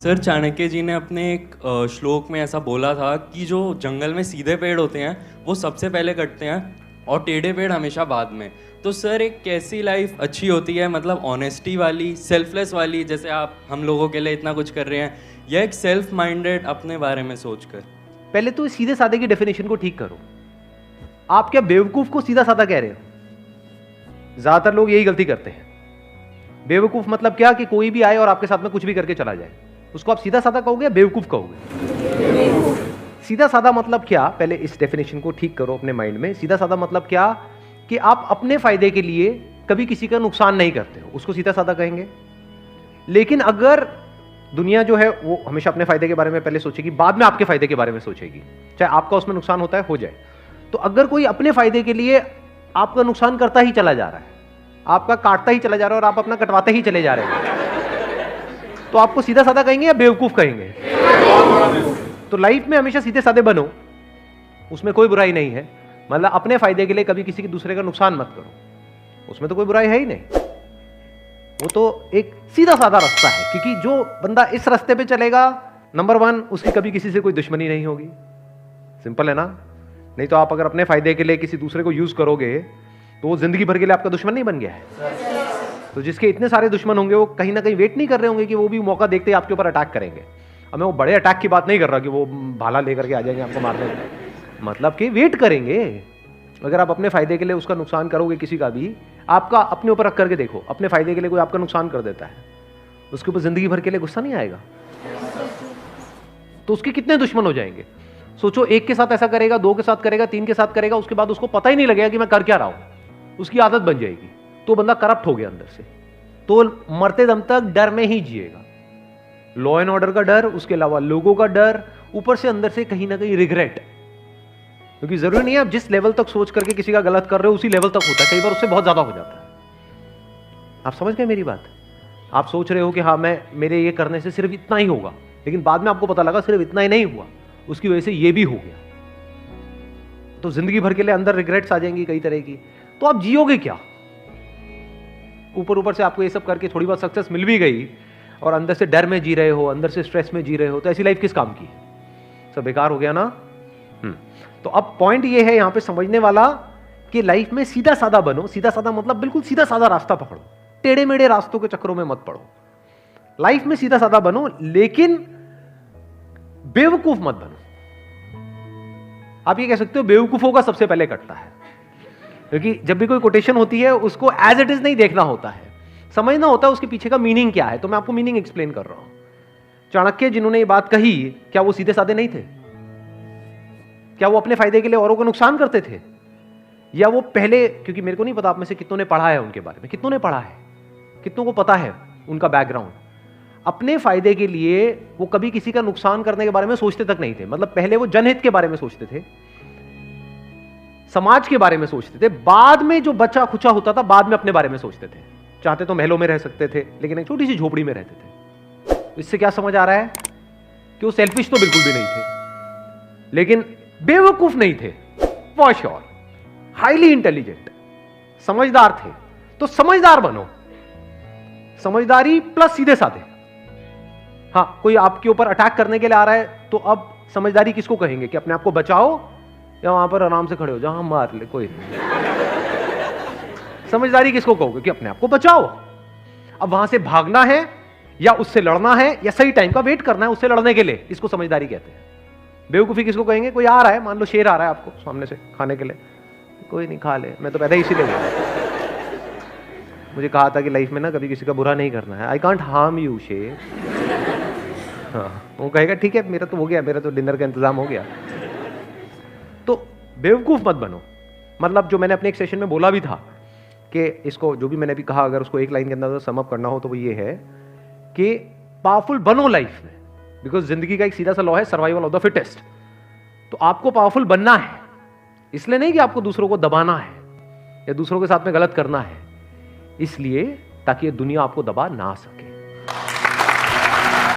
Sir Chanakya जी ने अपने एक श्लोक में ऐसा बोला था कि जो जंगल में सीधे पेड़ होते हैं वो सबसे पहले कटते हैं और टेढ़े पेड़ हमेशा बाद में। तो सर एक कैसी लाइफ अच्छी होती है, मतलब ऑनेस्टी वाली, सेल्फलेस वाली, जैसे आप हम लोगों के लिए इतना कुछ कर रहे हैं, या एक सेल्फ माइंडेड अपने बारे में सोचकर? पहले तो सीधे साधे की डेफिनेशन को ठीक करो। आप क्या बेवकूफ को सीधा साधा कह रहे हो? ज्यादातर लोग यही गलती करते हैं। बेवकूफ मतलब क्या कि कोई भी आए और आपके साथ में कुछ भी करके चला जाए, उसको आप सीधा साधा कहोगे या बेवकूफ कहोगे? सीधा साधा मतलब क्या? पहले इस डेफिनेशन को ठीक करो अपने माइंड में। सीधा साधा मतलब क्या कि आप अपने फायदे के लिए कभी किसी का नुकसान नहीं करते हो, उसको सीधा साधा कहेंगे। लेकिन अगर दुनिया जो है वो हमेशा अपने फायदे के बारे में पहले सोचेगी, बाद में आपके फायदे के बारे में सोचेगी, चाहे आपका उसमें नुकसान होता है हो जाए। तो अगर कोई अपने फायदे के लिए आपका नुकसान करता ही चला जा रहा है, आपका काटता ही चला जा रहा है और आप अपना कटवाते ही चले जा रहे हैं, तो आपको सीधा साधा कहेंगे या बेवकूफ कहेंगे? तो लाइफ में हमेशा सीधे साधे बनो, उसमें कोई बुराई नहीं है। मतलब अपने फायदे के लिए कभी किसी के दूसरे का नुकसान मत करो, उसमें तो कोई बुराई है ही नहीं। वो तो एक सीधा साधा रास्ता है, क्योंकि जो बंदा इस रास्ते पे चलेगा, नंबर 1 उसकी कभी किसी से कोई दुश्मनी नहीं होगी। सिंपल है ना? नहीं तो आप अगर अपने फायदे के लिए किसी दूसरे को यूज करोगे तो वो जिंदगी भर के लिए आपका दुश्मन नहीं बन गया है। तो जिसके इतने सारे दुश्मन होंगे वो कहीं ना कहीं वेट नहीं कर रहे होंगे कि वो भी मौका देखते ही आपके ऊपर अटैक करेंगे। अब मैं वो बड़े अटैक की बात नहीं कर रहा कि वो भाला लेकर के आ जाएंगे आपको मारने, मतलब कि वेट करेंगे। अगर आप अपने फायदे के लिए उसका नुकसान करोगे किसी का भी, आपका अपने ऊपर रख करके देखो, अपने फायदे के लिए कोई आपका नुकसान कर देता है, उसके ऊपर जिंदगी भर के लिए गुस्सा नहीं आएगा? तो उसके कितने दुश्मन हो जाएंगे? सोचो, एक के साथ ऐसा करेगा, 2 के साथ करेगा, 3 के साथ करेगा, उसके बाद उसको पता ही नहीं लगेगा कि मैं कर क्या रहा हूं, उसकी आदत बन जाएगी। तो बंदा करप्ट हो गया अंदर से, तो मरते दम तक डर में ही जिएगा। लॉ एंड ऑर्डर का डर, उसके अलावा लोगों का डर, ऊपर से अंदर से कहीं ना कहीं रिग्रेट। क्योंकि जरूरी नहीं है आप जिस लेवल तक सोच करके किसी का गलत कर रहे हो उसी लेवल तक होता है, कई बार उससे बहुत ज्यादा हो जाता है। आप समझ गए मेरी बात? आप सोच रहे हो कि हाँ मेरे ये करने से सिर्फ इतना ही होगा, लेकिन बाद में आपको पता लगा सिर्फ इतना ही नहीं हुआ, उसकी वजह से ये भी हो गया। तो जिंदगी भर के लिए अंदर रिग्रेट्स आ जाएंगी कई तरह की। तो आप जियोगे क्या? ऊपर ऊपर से आपको ये सब करके थोड़ी बहुत सक्सेस मिल भी गई और अंदर से डर में जी रहे हो, अंदर से स्ट्रेस में जी रहे हो, तो ऐसी लाइफ किस काम की? सब बेकार हो गया ना। तो अब पॉइंट ये है यहां पे समझने वाला कि लाइफ में सीधा साधा बनो। सीधा साधा मतलब बिल्कुल सीधा साधा रास्ता पकड़ो, टेढ़े मेढ़े रास्तों के चक्करों में मत पड़ो। लाइफ में सीधा साधा बनो, लेकिन बेवकूफ मत बनो। आप ये कह सकते हो बेवकूफों का सबसे पहले कटता है, क्योंकि जब भी कोई कोटेशन होती है उसको एज इट इज नहीं देखना होता है, समझना होता है उसके पीछे का मीनिंग क्या है। तो मैं आपको मीनिंग एक्सप्लेन कर रहा हूं। चाणक्य जिन्होंने ये बात कही, क्या वो सीधे साधे नहीं थे? क्या वो अपने फायदे के लिए औरों को नुकसान करते थे? या वो पहले, क्योंकि मेरे को नहीं पता आप में से कितनों ने पढ़ा है उनके बारे में, कितनों ने पढ़ा है, कितनों को पता है उनका बैकग्राउंड। अपने फायदे के लिए वो कभी किसी का नुकसान करने के बारे में सोचते तक नहीं थे। मतलब पहले वो जनहित के बारे में सोचते थे, समाज के बारे में सोचते थे, बाद में जो बचा खुचा होता था बाद में अपने बारे में सोचते थे। चाहते तो महलों में रह सकते थे, लेकिन एक छोटी सी झोपड़ी में रहते थे। इससे क्या समझ आ रहा है कि वो सेल्फिश तो बिल्कुल भी नहीं थे, लेकिन बेवकूफ नहीं थे, फॉर श्योर। हाईली इंटेलिजेंट, समझदार थे। तो समझदार बनो, समझदारी प्लस सीधे साधे। हाँ, कोई आपके ऊपर अटैक करने के लिए आ रहा है, तो अब समझदारी किसको कहेंगे? कि अपने आप को बचाओ या वहां पर आराम से खड़े हो जाओ, हम मार ले कोई समझदारी किसको कहोगे? कि अपने आप को बचाओ। अब वहां से भागना है या उससे लड़ना है या सही टाइम का वेट करना है उससे लड़ने के लिए, इसको समझदारी कहते हैं। बेवकूफी किसको कहेंगे? कोई आ रहा है, मान लो शेर आ रहा है आपको सामने से खाने के लिए, कोई नहीं, खा ले, मैं तो पैदा इसीलिए गया, मुझे कहा था कि लाइफ में ना कभी किसी का बुरा नहीं करना है, आई कांट हार्म यू शेर। हाँ, वो कहेगा ठीक है, मेरा तो हो गया, मेरा तो डिनर का इंतजाम हो गया। तो बेवकूफ मत बनो। मतलब जो मैंने अपने एक सेशन में बोला भी था कि इसको, जो भी मैंने भी कहा, अगर उसको एक लाइन के अंदर सम अप करना हो तो वो ये है कि पावरफुल बनो लाइफ में, बिकॉज जिंदगी का एक सीधा सा लॉ है, सर्वाइवल ऑफ द फिटेस्ट। तो आपको पावरफुल बनना है, इसलिए नहीं कि आपको दूसरों को दबाना है या दूसरों के साथ में गलत करना है, इसलिए ताकि ये दुनिया आपको दबा ना सके।